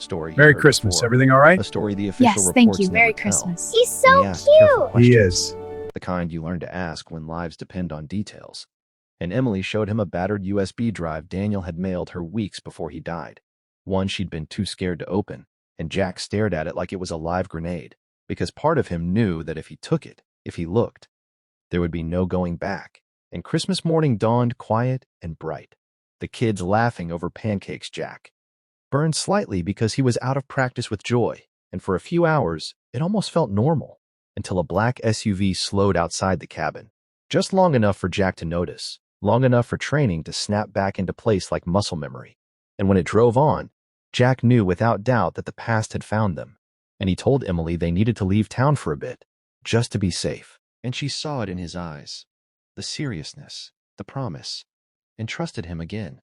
story he Merry heard Christmas. before. Everything all right? A story the official Yes, thank reports you. never Merry tell. Christmas. He's And so he asked careful cute. He questions, is. the kind you learn to ask when lives depend on details. And Emily showed him a battered USB drive Daniel had mailed her weeks before he died. One she'd been too scared to open, and Jack stared at it like it was a live grenade, because part of him knew that if he took it, if he looked, there would be no going back. And Christmas morning dawned quiet and bright. The kids laughing over pancakes. Jack burned slightly because he was out of practice with joy, and for a few hours, it almost felt normal, until a black SUV slowed outside the cabin. Just long enough for Jack to notice, long enough for training to snap back into place like muscle memory. And when it drove on, Jack knew without doubt that the past had found them, and he told Emily they needed to leave town for a bit, just to be safe. And she saw it in his eyes, the seriousness, the promise, and trusted him again.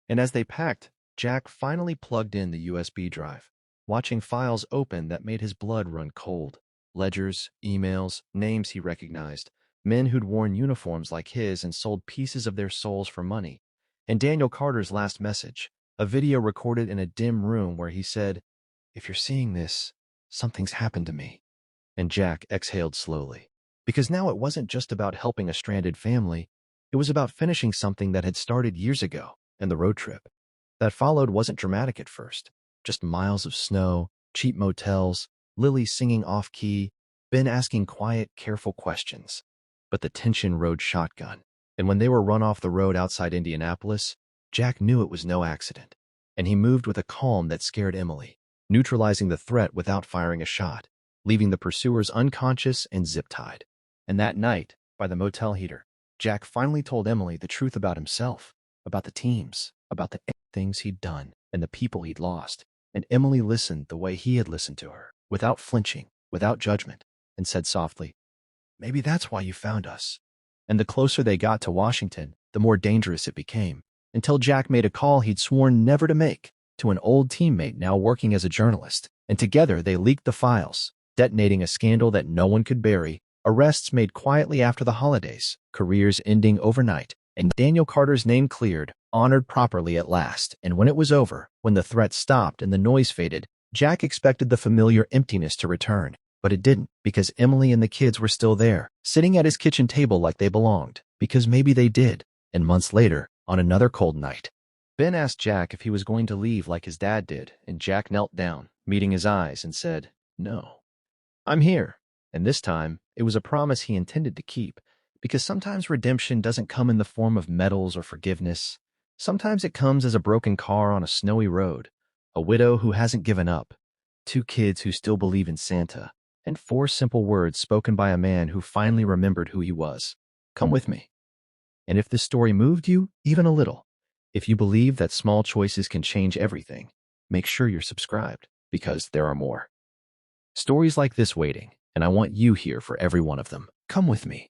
And as they packed, Jack finally plugged in the USB drive, watching files open that made his blood run cold. Ledgers, emails, names he recognized, men who'd worn uniforms like his and sold pieces of their souls for money. And Daniel Carter's last message, a video recorded in a dim room where he said, "If you're seeing this, something's happened to me." And Jack exhaled slowly, because now it wasn't just about helping a stranded family, it was about finishing something that had started years ago. And the road trip that followed wasn't dramatic at first, just miles of snow, cheap motels, Lily singing off-key, Ben asking quiet, careful questions. But the tension rode shotgun, and when they were run off the road outside Indianapolis, Jack knew it was no accident, and he moved with a calm that scared Emily, neutralizing the threat without firing a shot, leaving the pursuers unconscious and zip-tied. And that night, by the motel heater, Jack finally told Emily the truth about himself, about the teams, about the things he'd done, and the people he'd lost. And Emily listened the way he had listened to her, without flinching, without judgment, and said softly, "Maybe that's why you found us." And the closer they got to Washington, the more dangerous it became, until Jack made a call he'd sworn never to make, to an old teammate now working as a journalist. And together they leaked the files, detonating a scandal that no one could bury, arrests made quietly after the holidays, careers ending overnight, and Daniel Carter's name cleared, honored properly at last. And when it was over, when the threat stopped and the noise faded, Jack expected the familiar emptiness to return. But it didn't, because Emily and the kids were still there, sitting at his kitchen table like they belonged, because maybe they did. And months later, on another cold night, Ben asked Jack if he was going to leave like his dad did, and Jack knelt down, meeting his eyes, and said, "No, I'm here." And this time, it was a promise he intended to keep, because sometimes redemption doesn't come in the form of medals or forgiveness. Sometimes it comes as a broken car on a snowy road, a widow who hasn't given up, 2 kids who still believe in Santa, and 4 simple words spoken by a man who finally remembered who he was. Come with me. And if this story moved you, even a little, if you believe that small choices can change everything, make sure you're subscribed, because there are more stories like this waiting, and I want you here for every one of them. Come with me,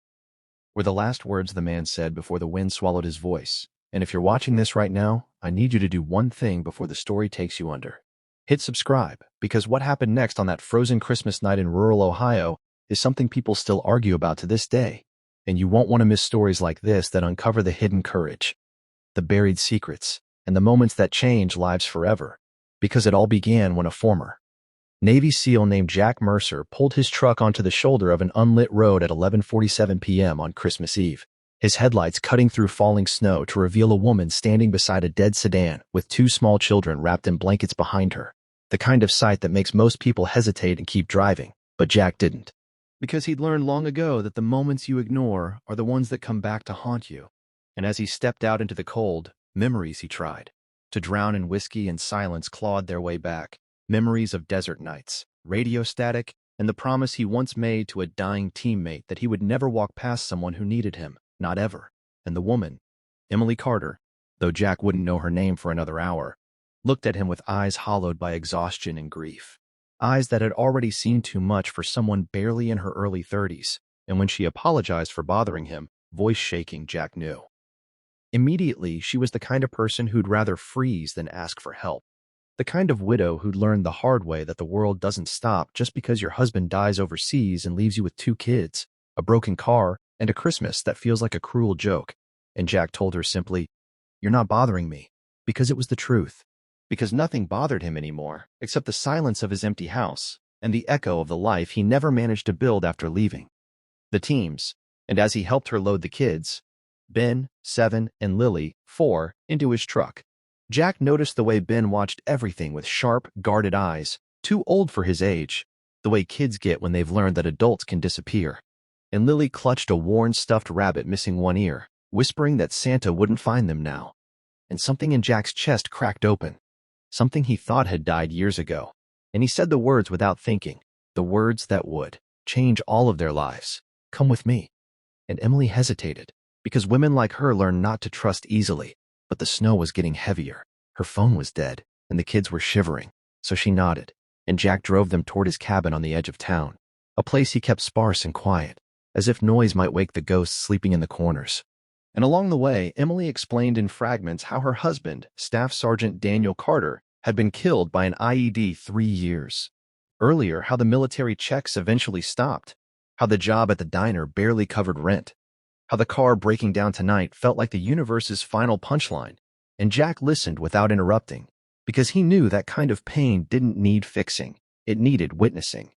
were the last words the man said before the wind swallowed his voice. And if you're watching this right now, I need you to do one thing before the story takes you under. Hit subscribe, because what happened next on that frozen Christmas night in rural Ohio is something people still argue about to this day. And you won't want to miss stories like this that uncover the hidden courage, the buried secrets, and the moments that change lives forever. Because it all began when a former Navy SEAL named Jack Mercer pulled his truck onto the shoulder of an unlit road at 11:47 p.m. on Christmas Eve, his headlights cutting through falling snow to reveal a woman standing beside a dead sedan with 2 small children wrapped in blankets behind her. The kind of sight that makes most people hesitate and keep driving, but Jack didn't. Because he'd learned long ago that the moments you ignore are the ones that come back to haunt you. And as he stepped out into the cold, memories he tried to drown in whiskey and silence clawed their way back. Memories of desert nights, radio static, and the promise he once made to a dying teammate that he would never walk past someone who needed him, not ever. And the woman, Emily Carter, though Jack wouldn't know her name for another hour, looked at him with eyes hollowed by exhaustion and grief. Eyes that had already seen too much for someone barely in her early 30s. And when she apologized for bothering him, voice shaking, Jack knew immediately she was the kind of person who'd rather freeze than ask for help. The kind of widow who'd learned the hard way that the world doesn't stop just because your husband dies overseas and leaves you with 2 kids, a broken car, and a Christmas that feels like a cruel joke. And Jack told her simply, "You're not bothering me," because it was the truth. because nothing bothered him anymore except the silence of his empty house and the echo of the life he never managed to build after leaving the teams. And as he helped her load the kids, Ben, 7, and Lily, 4, into his truck, Jack noticed the way Ben watched everything with sharp, guarded eyes, too old for his age, the way kids get when they've learned that adults can disappear. And Lily clutched a worn stuffed rabbit missing one ear, whispering that Santa wouldn't find them now. And something in Jack's chest cracked open, something he thought had died years ago. And he said the words without thinking, the words that would change all of their lives. Come with me. And Emily hesitated, because women like her learn not to trust easily. But the snow was getting heavier, her phone was dead, and the kids were shivering. So she nodded, and Jack drove them toward his cabin on the edge of town, a place he kept sparse and quiet, as if noise might wake the ghosts sleeping in the corners. And along the way, Emily explained in fragments how her husband, Staff Sergeant Daniel Carter, had been killed by an IED 3 years earlier, how the military checks eventually stopped, how the job at the diner barely covered rent, how the car breaking down tonight felt like the universe's final punchline. And Jack listened without interrupting, because he knew that kind of pain didn't need fixing, it needed witnessing.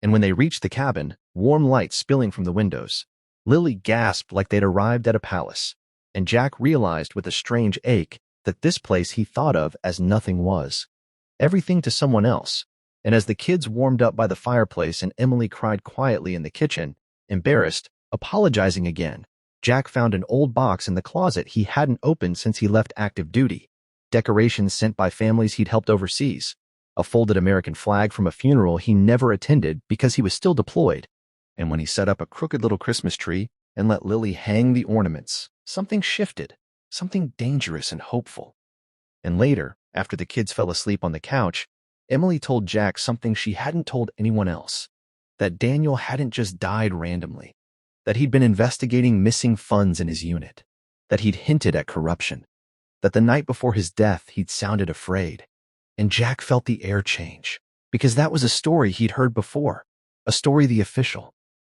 And when they reached the cabin, warm light spilling from the windows, Lily gasped like they'd arrived at a palace, and Jack realized with a strange ache that this place he thought of as nothing was everything to someone else. And as the kids warmed up by the fireplace and Emily cried quietly in the kitchen, embarrassed, apologizing again, Jack found an old box in the closet he hadn't opened since he left active duty, decorations sent by families he'd helped overseas, a folded American flag from a funeral he never attended because he was still deployed. And when he set up a crooked little Christmas tree and let Lily hang the ornaments, something shifted, something dangerous and hopeful. And later, after the kids fell asleep on the couch, Emily told Jack something she hadn't told anyone else, that Daniel hadn't just died randomly, that he'd been investigating missing funds in his unit, that he'd hinted at corruption, that the night before his death he'd sounded afraid. And Jack felt the air change, because that was a story he'd heard before, a story the official,